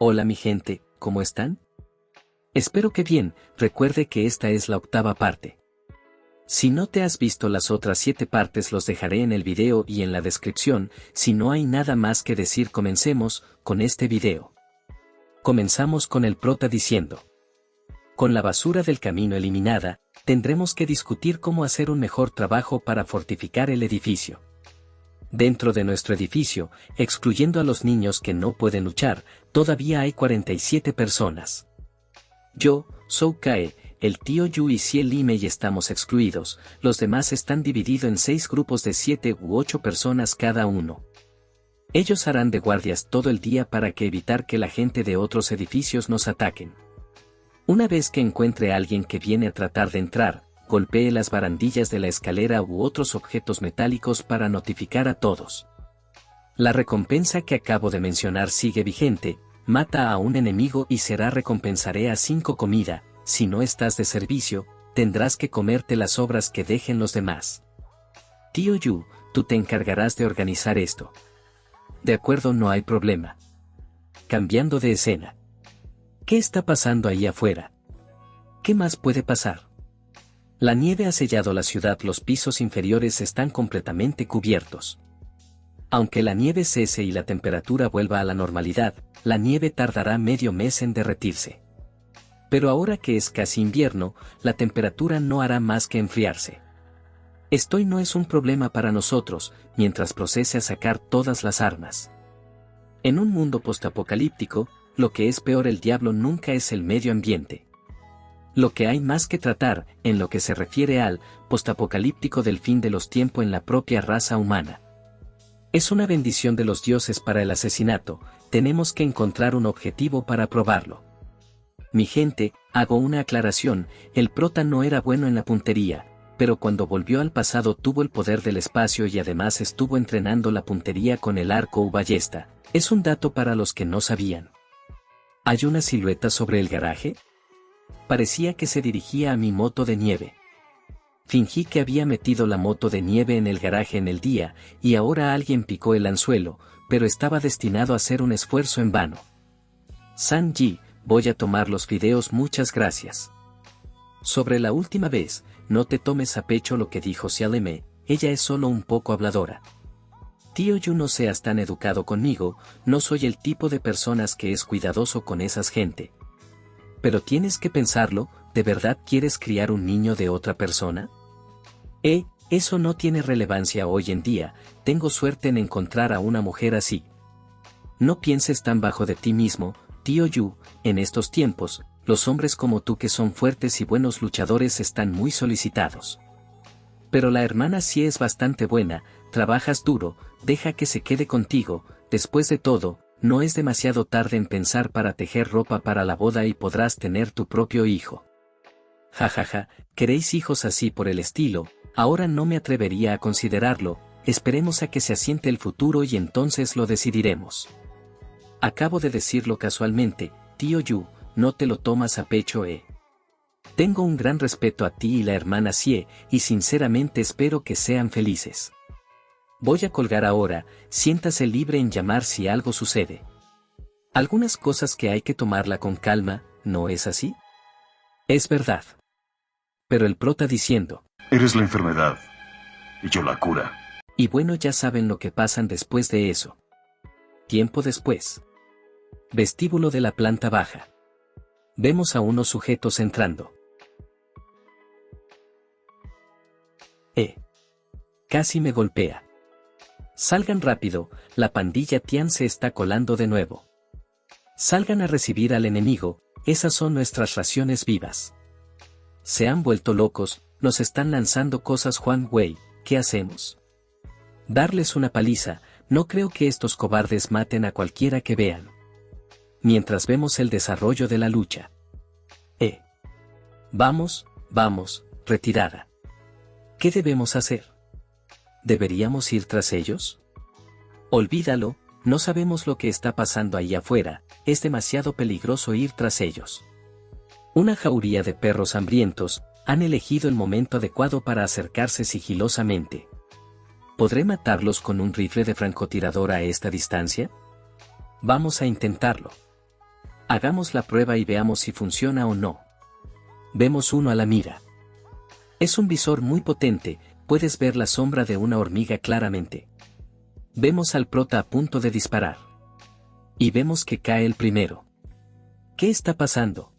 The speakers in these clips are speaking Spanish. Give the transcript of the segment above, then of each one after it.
Hola mi gente, ¿cómo están? Espero que bien, recuerde que esta es la octava parte. Si no te has visto las otras 7 partes los dejaré en el video y en la descripción. Si no hay nada más que decir, comencemos con este video. Comenzamos con el prota diciendo: con la basura del camino eliminada, tendremos que discutir cómo hacer un mejor trabajo para fortificar el edificio. Dentro de nuestro edificio, excluyendo a los niños que no pueden luchar, todavía hay 47 personas. Yo, Sou Kae, el tío Yu y Xie Limei estamos excluidos, los demás están divididos en 6 grupos de 7 u 8 personas cada uno. Ellos harán de guardias todo el día para evitar que la gente de otros edificios nos ataquen. Una vez que encuentre a alguien que viene a tratar de entrar, golpee las barandillas de la escalera u otros objetos metálicos para notificar a todos. La recompensa que acabo de mencionar sigue vigente: mata a un enemigo y será recompensaré a 5 comida. Si no estás de servicio, tendrás que comerte las sobras que dejen los demás. Tío Yu, tú te encargarás de organizar esto. De acuerdo, no hay problema. Cambiando de escena. ¿Qué está pasando ahí afuera? ¿Qué más puede pasar? La nieve ha sellado la ciudad, los pisos inferiores están completamente cubiertos. Aunque la nieve cese y la temperatura vuelva a la normalidad, la nieve tardará medio mes en derretirse. Pero ahora que es casi invierno, la temperatura no hará más que enfriarse. Esto no es un problema para nosotros, mientras procese a sacar todas las armas. En un mundo postapocalíptico, lo que es peor, el diablo nunca es el medio ambiente. Lo que hay más que tratar, en lo que se refiere al postapocalíptico del fin de los tiempos en la propia raza humana. Es una bendición de los dioses para el asesinato, tenemos que encontrar un objetivo para probarlo. Mi gente, hago una aclaración: el prota no era bueno en la puntería, pero cuando volvió al pasado tuvo el poder del espacio y además estuvo entrenando la puntería con el arco u ballesta. Es un dato para los que no sabían. ¿Hay una silueta sobre el garaje? Parecía que se dirigía a mi moto de nieve. Fingí que había metido la moto de nieve en el garaje en el día, y ahora alguien picó el anzuelo, pero estaba destinado a ser un esfuerzo en vano. Sanji, voy a tomar los videos, muchas gracias. Sobre la última vez, no te tomes a pecho lo que dijo Xie Limei, ella es solo un poco habladora. Tío Yu, no seas tan educado conmigo, no soy el tipo de personas que es cuidadoso con esas gente. Pero tienes que pensarlo, ¿de verdad quieres criar un niño de otra persona? Eso no tiene relevancia hoy en día, tengo suerte en encontrar a una mujer así. No pienses tan bajo de ti mismo, tío Yu, en estos tiempos, los hombres como tú que son fuertes y buenos luchadores están muy solicitados. Pero la hermana sí es bastante buena, trabajas duro, deja que se quede contigo, después de todo, no es demasiado tarde en pensar para tejer ropa para la boda y podrás tener tu propio hijo. Jajaja, ¿queréis hijos así por el estilo? Ahora no me atrevería a considerarlo, esperemos a que se asiente el futuro y entonces lo decidiremos. Acabo de decirlo casualmente, tío Yu, no te lo tomas a pecho, Tengo un gran respeto a ti y la hermana Xie, y sinceramente espero que sean felices. Voy a colgar ahora, siéntase libre en llamar si algo sucede. Algunas cosas que hay que tomarla con calma, ¿no es así? Es verdad. Pero el prota diciendo: eres la enfermedad, y yo la cura. Y bueno, ya saben lo que pasan después de eso. Tiempo después. Vestíbulo de la planta baja. Vemos a unos sujetos entrando. Casi me golpea. Salgan rápido, la pandilla Tian se está colando de nuevo. Salgan a recibir al enemigo, esas son nuestras raciones vivas. Se han vuelto locos, nos están lanzando cosas. Huang Wei, ¿qué hacemos? Darles una paliza, no creo que estos cobardes maten a cualquiera que vean. Mientras vemos el desarrollo de la lucha. Vamos, retirada. ¿Qué debemos hacer? ¿Deberíamos ir tras ellos? Olvídalo, no sabemos lo que está pasando ahí afuera, es demasiado peligroso ir tras ellos. Una jauría de perros hambrientos, han elegido el momento adecuado para acercarse sigilosamente. ¿Podré matarlos con un rifle de francotirador a esta distancia? Vamos a intentarlo. Hagamos la prueba y veamos si funciona o no. Vemos uno a la mira. Es un visor muy potente, puedes ver la sombra de una hormiga claramente. Vemos al prota a punto de disparar. Y vemos que cae el primero. ¿Qué está pasando?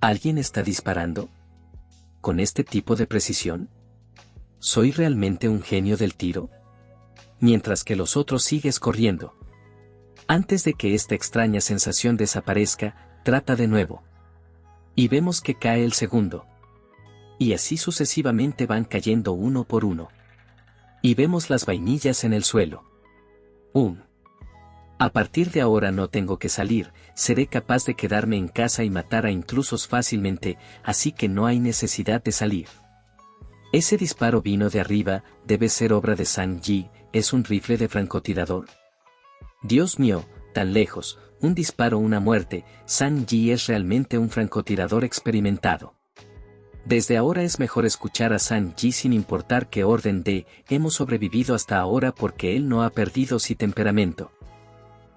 ¿Alguien está disparando? ¿Con este tipo de precisión? ¿Soy realmente un genio del tiro? Mientras que los otros sigues corriendo. Antes de que esta extraña sensación desaparezca, trata de nuevo. Y vemos que cae el segundo. Y así sucesivamente van cayendo uno por uno. Y vemos las vainillas en el suelo. A partir de ahora no tengo que salir, seré capaz de quedarme en casa y matar a intrusos fácilmente, así que no hay necesidad de salir. Ese disparo vino de arriba, debe ser obra de Sang Yi, ¿es un rifle de francotirador? Dios mío, tan lejos, un disparo, una muerte, Sang Yi es realmente un francotirador experimentado. Desde ahora es mejor escuchar a Sang Yi sin importar qué orden dé, hemos sobrevivido hasta ahora porque él no ha perdido su temperamento.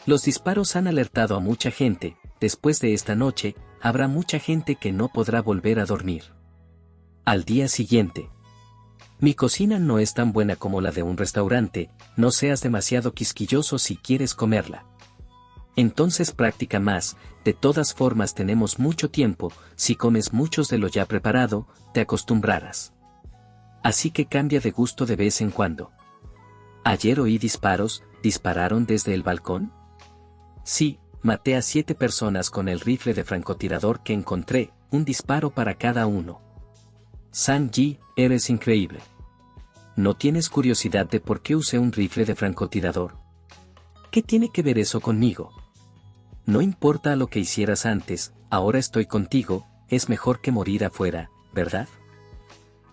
Los disparos han alertado a mucha gente, después de esta noche, habrá mucha gente que no podrá volver a dormir. Al día siguiente. Mi cocina no es tan buena como la de un restaurante, no seas demasiado quisquilloso si quieres comerla. Entonces practica más, de todas formas tenemos mucho tiempo, si comes muchos de lo ya preparado, te acostumbrarás. Así que cambia de gusto de vez en cuando. Ayer oí disparos, ¿dispararon desde el balcón? Sí, maté a 7 personas con el rifle de francotirador que encontré, un disparo para cada uno. Sang Yi, eres increíble. ¿No tienes curiosidad de por qué usé un rifle de francotirador? ¿Qué tiene que ver eso conmigo? No importa lo que hicieras antes, ahora estoy contigo, es mejor que morir afuera, ¿verdad?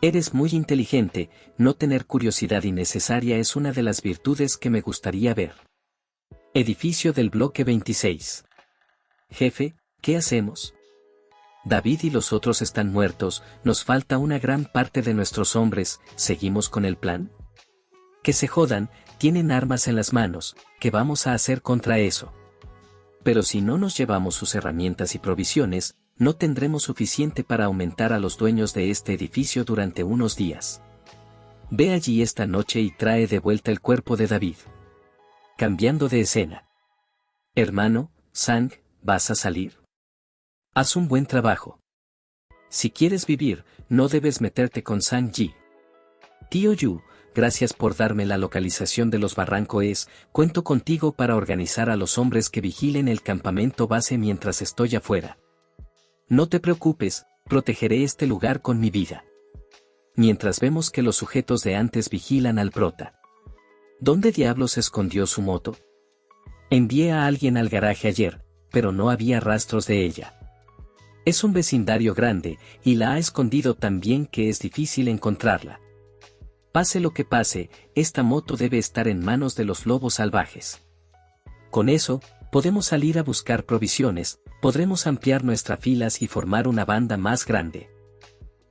Eres muy inteligente, no tener curiosidad innecesaria es una de las virtudes que me gustaría ver. Edificio del bloque 26. Jefe, ¿qué hacemos? David y los otros están muertos, nos falta una gran parte de nuestros hombres, ¿seguimos con el plan? Que se jodan, tienen armas en las manos, ¿qué vamos a hacer contra eso? Pero si no nos llevamos sus herramientas y provisiones, no tendremos suficiente para aumentar a los dueños de este edificio durante unos días. Ve allí esta noche y trae de vuelta el cuerpo de David. Cambiando de escena. Hermano, Sang, ¿vas a salir? Haz un buen trabajo. Si quieres vivir, no debes meterte con Sang Yi. Tío Yu, gracias por darme la localización de los barrancos. Cuento contigo para organizar a los hombres que vigilen el campamento base mientras estoy afuera. No te preocupes, protegeré este lugar con mi vida. Mientras vemos que los sujetos de antes vigilan al prota. ¿Dónde diablos escondió su moto? Envié a alguien al garaje ayer, pero no había rastros de ella. Es un vecindario grande, y la ha escondido tan bien que es difícil encontrarla. Pase lo que pase, esta moto debe estar en manos de los lobos salvajes. Con eso, podemos salir a buscar provisiones, podremos ampliar nuestras filas y formar una banda más grande.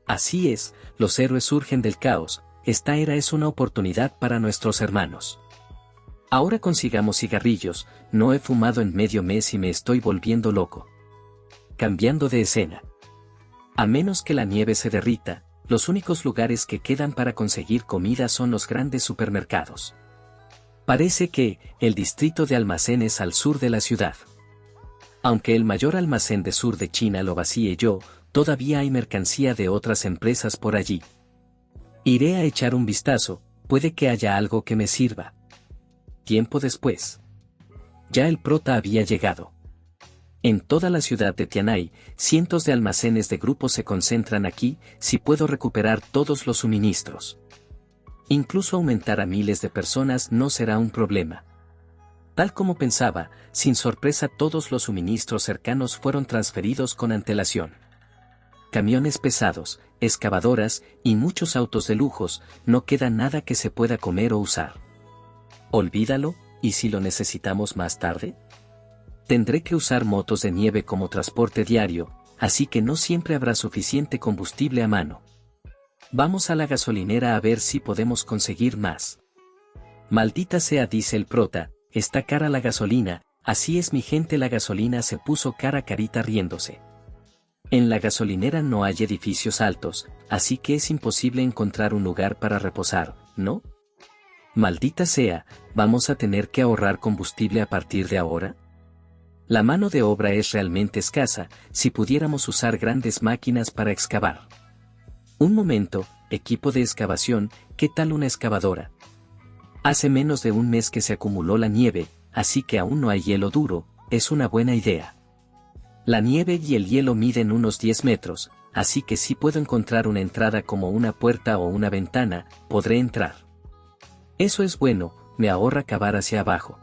Así es, los héroes surgen del caos, esta era es una oportunidad para nuestros hermanos. Ahora consigamos cigarrillos, no he fumado en medio mes y me estoy volviendo loco. Cambiando de escena. A menos que la nieve se derrita, los únicos lugares que quedan para conseguir comida son los grandes supermercados. Parece que, el distrito de almacenes al sur de la ciudad. Aunque el mayor almacén de sur de China lo vacíe yo, todavía hay mercancía de otras empresas por allí. Iré a echar un vistazo, puede que haya algo que me sirva. Tiempo después. Ya el prota había llegado. En toda la ciudad de Tianai, cientos de almacenes de grupos se concentran aquí, si puedo recuperar todos los suministros. Incluso aumentar a miles de personas no será un problema. Tal como pensaba, sin sorpresa todos los suministros cercanos fueron transferidos con antelación. Camiones pesados, excavadoras, y muchos autos de lujos, no queda nada que se pueda comer o usar. Olvídalo, ¿y si lo necesitamos más tarde? Tendré que usar motos de nieve como transporte diario, así que no siempre habrá suficiente combustible a mano. Vamos a la gasolinera a ver si podemos conseguir más. Maldita sea, dice el prota, está cara la gasolina, Así es mi gente, la gasolina se puso cara carita riéndose. En la gasolinera no hay edificios altos, así que es imposible encontrar un lugar para reposar, ¿no? Maldita sea, ¿vamos a tener que ahorrar combustible a partir de ahora? La mano de obra es realmente escasa, si pudiéramos usar grandes máquinas para excavar. Un momento, equipo de excavación, ¿qué tal una excavadora? Hace menos de un mes que se acumuló la nieve, así que aún no hay hielo duro, es una buena idea. La nieve y el hielo miden unos 10 metros, así que si puedo encontrar una entrada como una puerta o una ventana, podré entrar. Eso es bueno, me ahorra cavar hacia abajo.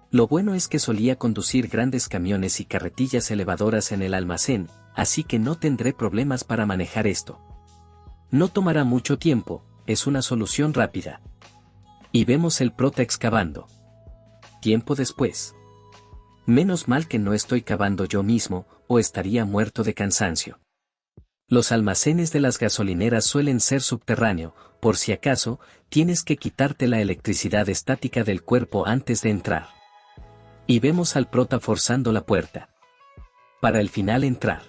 Lo bueno es que solía conducir grandes camiones y carretillas elevadoras en el almacén, así que no tendré problemas para manejar esto. No tomará mucho tiempo, es una solución rápida. Y vemos el prota excavando. Tiempo después. Menos mal que no estoy cavando yo mismo, o estaría muerto de cansancio. Los almacenes de las gasolineras suelen ser subterráneo, por si acaso, tienes que quitarte la electricidad estática del cuerpo antes de entrar. Y vemos al prota forzando la puerta. Para el final entrar.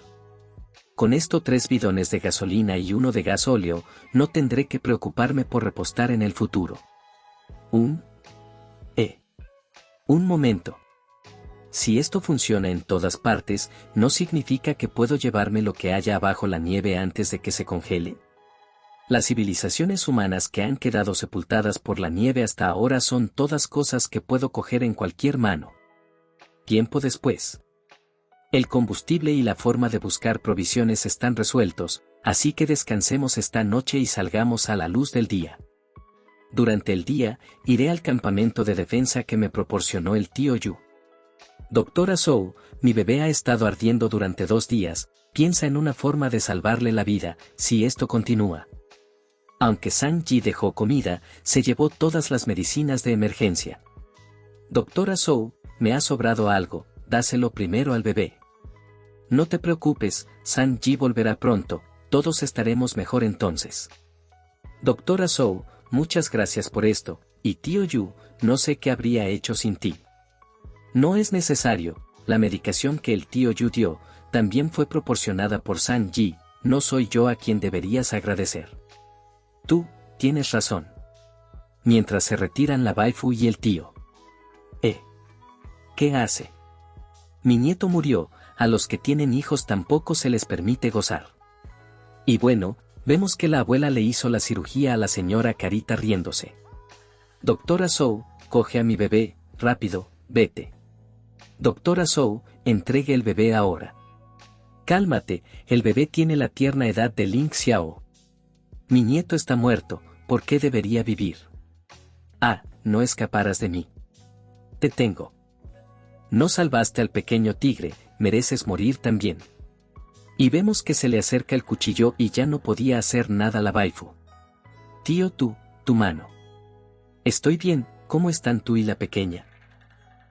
Con esto 3 bidones de gasolina y 1 de gasóleo, no tendré que preocuparme por repostar en el futuro. Un momento. Si esto funciona en todas partes, ¿no significa que puedo llevarme lo que haya abajo la nieve antes de que se congele? Las civilizaciones humanas que han quedado sepultadas por la nieve hasta ahora son todas cosas que puedo coger en cualquier mano. Tiempo después. El combustible y la forma de buscar provisiones están resueltos, así que descansemos esta noche y salgamos a la luz del día. Durante el día, iré al campamento de defensa que me proporcionó el tío Yu. Doctora Zhou, mi bebé ha estado ardiendo durante 2 días, piensa en una forma de salvarle la vida, si esto continúa. Aunque Sang Ji dejó comida, se llevó todas las medicinas de emergencia. Doctora Zhou, me ha sobrado algo, dáselo primero al bebé. No te preocupes, Sang Ji volverá pronto, todos estaremos mejor entonces. Doctora Zhou, muchas gracias por esto, y tío Yu, no sé qué habría hecho sin ti. No es necesario, la medicación que el tío Yu dio, también fue proporcionada por Sang Ji, no soy yo a quien deberías agradecer. Tú, tienes razón. Mientras se retiran la waifu y el tío. ¿Qué hace? Mi nieto murió, a los que tienen hijos tampoco se les permite gozar. Y bueno, vemos que la abuela le hizo la cirugía a la señora carita riéndose. Doctora Zhou, coge a mi bebé, rápido, vete. Doctora Zhou, entregue el bebé ahora. Cálmate, el bebé tiene la tierna edad de Ling Xiao. Mi nieto está muerto, ¿por qué debería vivir? Ah, no escaparás de mí. Te tengo. No salvaste al pequeño tigre, mereces morir también. Y vemos que se le acerca el cuchillo y ya no podía hacer nada la waifu. Tío, tu mano. Estoy bien, ¿cómo están tú y la pequeña?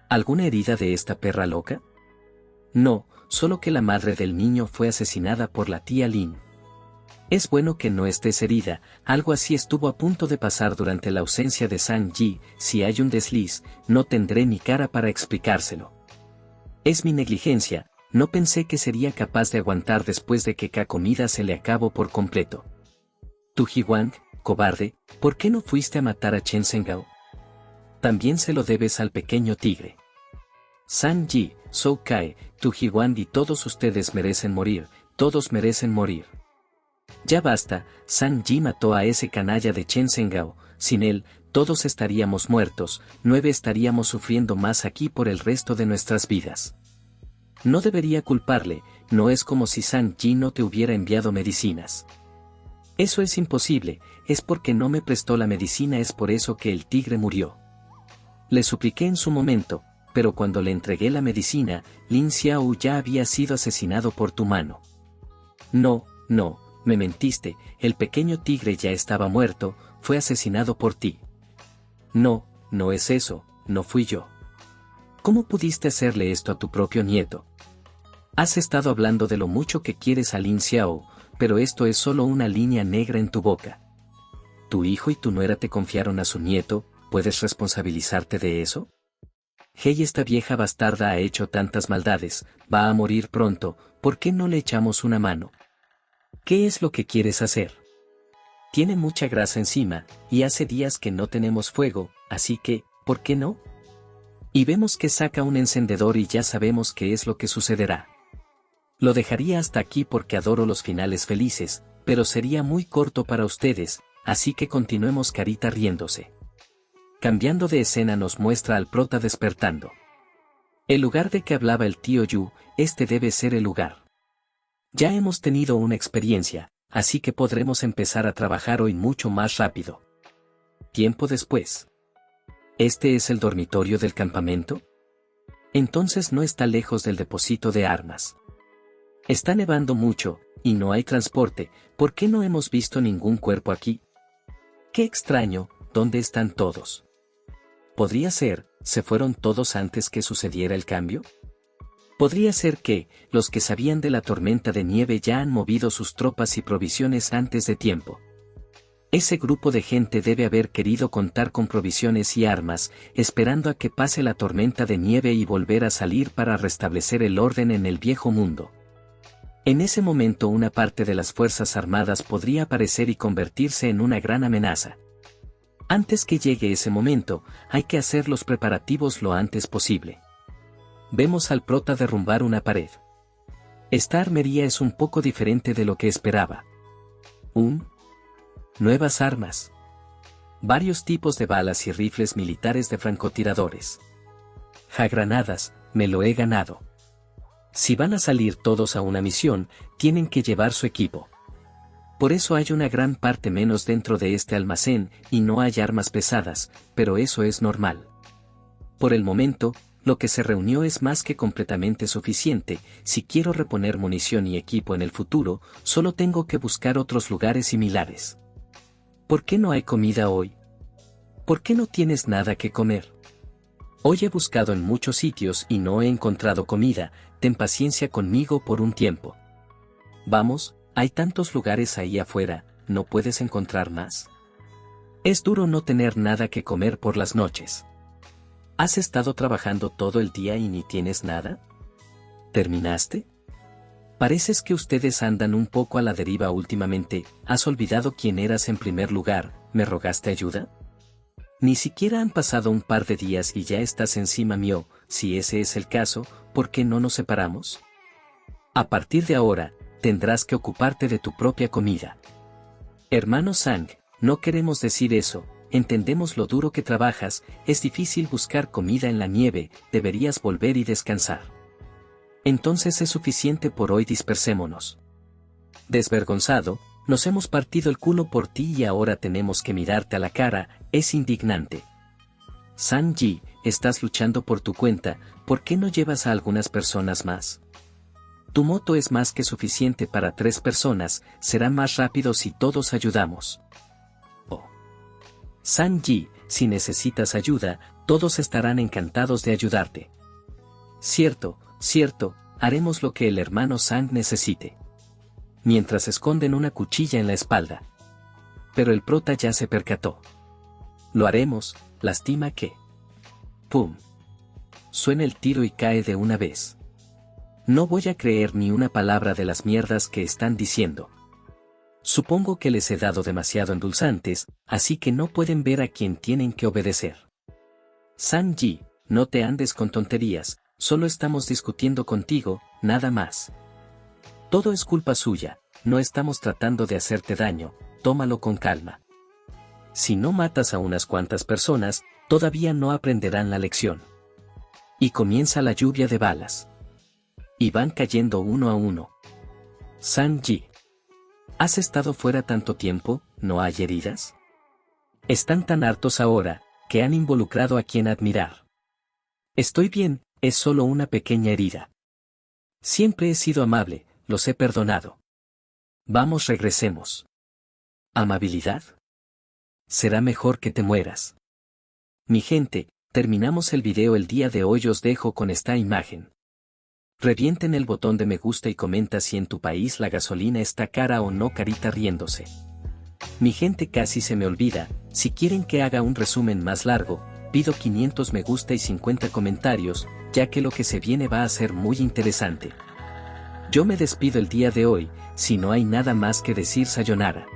¿Alguna herida de esta perra loca? No, solo que la madre del niño fue asesinada por la tía Lin. Es bueno que no estés herida, algo así estuvo a punto de pasar durante la ausencia de Sang Ji, si hay un desliz, no tendré ni cara para explicárselo. Es mi negligencia, no pensé que sería capaz de aguantar después de que la comida se le acabó por completo. Tu Jiwang, cobarde, ¿por qué no fuiste a matar a Chen Zhengao? También se lo debes al pequeño tigre. Sang Ji, Zhou Kai, Tu Jiwang y todos ustedes merecen morir, todos merecen morir. Ya basta, Sang Ji mató a ese canalla de Chen Zhengao, sin él, todos estaríamos muertos, 9 estaríamos sufriendo más aquí por el resto de nuestras vidas. No debería culparle, no es como si Sang Ji no te hubiera enviado medicinas. Eso es imposible, es porque no me prestó la medicina, es por eso que el tigre murió. Le supliqué en su momento, pero cuando le entregué la medicina, Lin Xiao ya había sido asesinado por tu mano. No, me mentiste, el pequeño tigre ya estaba muerto, fue asesinado por ti. No es eso, no fui yo. ¿Cómo pudiste hacerle esto a tu propio nieto? Has estado hablando de lo mucho que quieres a Lin Xiao, pero esto es solo una línea negra en tu boca. Tu hijo y tu nuera te confiaron a su nieto, ¿puedes responsabilizarte de eso? Hey, esta vieja bastarda ha hecho tantas maldades, va a morir pronto, ¿por qué no le echamos una mano? ¿Qué es lo que quieres hacer? Tiene mucha grasa encima, y hace días que no tenemos fuego, así que, ¿por qué no? Y vemos que saca un encendedor y ya sabemos qué es lo que sucederá. Lo dejaría hasta aquí porque adoro los finales felices, pero sería muy corto para ustedes, así que continuemos. Carita riéndose. Cambiando de escena nos muestra al prota despertando. El lugar de que hablaba el tío Yu, este debe ser el lugar. Ya hemos tenido una experiencia, así que podremos empezar a trabajar hoy mucho más rápido. Tiempo después. ¿Este es el dormitorio del campamento? Entonces no está lejos del depósito de armas. Está nevando mucho, y no hay transporte, ¿por qué no hemos visto ningún cuerpo aquí? Qué extraño, ¿dónde están todos? ¿Podría ser, se fueron todos antes que sucediera el cambio? Podría ser que, los que sabían de la tormenta de nieve ya han movido sus tropas y provisiones antes de tiempo. Ese grupo de gente debe haber querido contar con provisiones y armas, esperando a que pase la tormenta de nieve y volver a salir para restablecer el orden en el viejo mundo. En ese momento una parte de las Fuerzas Armadas podría aparecer y convertirse en una gran amenaza. Antes que llegue ese momento, hay que hacer los preparativos lo antes posible. Vemos al prota derrumbar una pared. Esta armería es un poco diferente de lo que esperaba. Nuevas armas. Varios tipos de balas y rifles militares de francotiradores. Granadas, me lo he ganado. Si van a salir todos a una misión, tienen que llevar su equipo. Por eso hay una gran parte menos dentro de este almacén y no hay armas pesadas, pero eso es normal. Por el momento, lo que se reunió es más que completamente suficiente. Si quiero reponer munición y equipo en el futuro, solo tengo que buscar otros lugares similares. ¿Por qué no hay comida hoy? ¿Por qué no tienes nada que comer? Hoy he buscado en muchos sitios y no he encontrado comida, ten paciencia conmigo por un tiempo. Vamos, hay tantos lugares ahí afuera, ¿no puedes encontrar más? Es duro no tener nada que comer por las noches. ¿Has estado trabajando todo el día y ni tienes nada? ¿Terminaste? Pareces que ustedes andan un poco a la deriva últimamente. ¿Has olvidado quién eras en primer lugar? ¿Me rogaste ayuda? Ni siquiera han pasado un par de días y ya estás encima mío. Si ese es el caso, ¿por qué no nos separamos? A partir de ahora, tendrás que ocuparte de tu propia comida. Hermano Sang, no queremos decir eso, entendemos lo duro que trabajas, es difícil buscar comida en la nieve, deberías volver y descansar. Entonces es suficiente por hoy, dispersémonos. Desvergonzado, nos hemos partido el culo por ti y ahora tenemos que mirarte a la cara, es indignante. Sang-ji, estás luchando por tu cuenta, ¿por qué no llevas a algunas personas más? Tu moto es más que suficiente para 3 personas, será más rápido si todos ayudamos. Oh. Sang-ji, si necesitas ayuda, todos estarán encantados de ayudarte. Cierto, haremos lo que el hermano Sang necesite. Mientras esconden una cuchilla en la espalda. Pero el prota ya se percató. Lo haremos, lástima que... ¡Pum! Suena el tiro y cae de una vez. No voy a creer ni una palabra de las mierdas que están diciendo. Supongo que les he dado demasiado endulzantes, así que no pueden ver a quién tienen que obedecer. Sang-ji, no te andes con tonterías, solo estamos discutiendo contigo, nada más. Todo es culpa suya, no estamos tratando de hacerte daño, tómalo con calma. Si no matas a unas cuantas personas, todavía no aprenderán la lección. Y comienza la lluvia de balas. Y van cayendo uno a uno. Sang-ji. ¿Has estado fuera tanto tiempo, no hay heridas? Están tan hartos ahora, que han involucrado a quien admirar. Estoy bien, es solo una pequeña herida. Siempre he sido amable, los he perdonado. Vamos, regresemos. ¿Amabilidad? Será mejor que te mueras. Mi gente, terminamos el video el día de hoy, os dejo con esta imagen. Revienten el botón de me gusta y comenta si en tu país la gasolina está cara o no. Carita riéndose. Mi gente, casi se me olvida, si quieren que haga un resumen más largo, pido 500 me gusta y 50 comentarios, ya que lo que se viene va a ser muy interesante. Yo me despido el día de hoy, si no hay nada más que decir sayonara.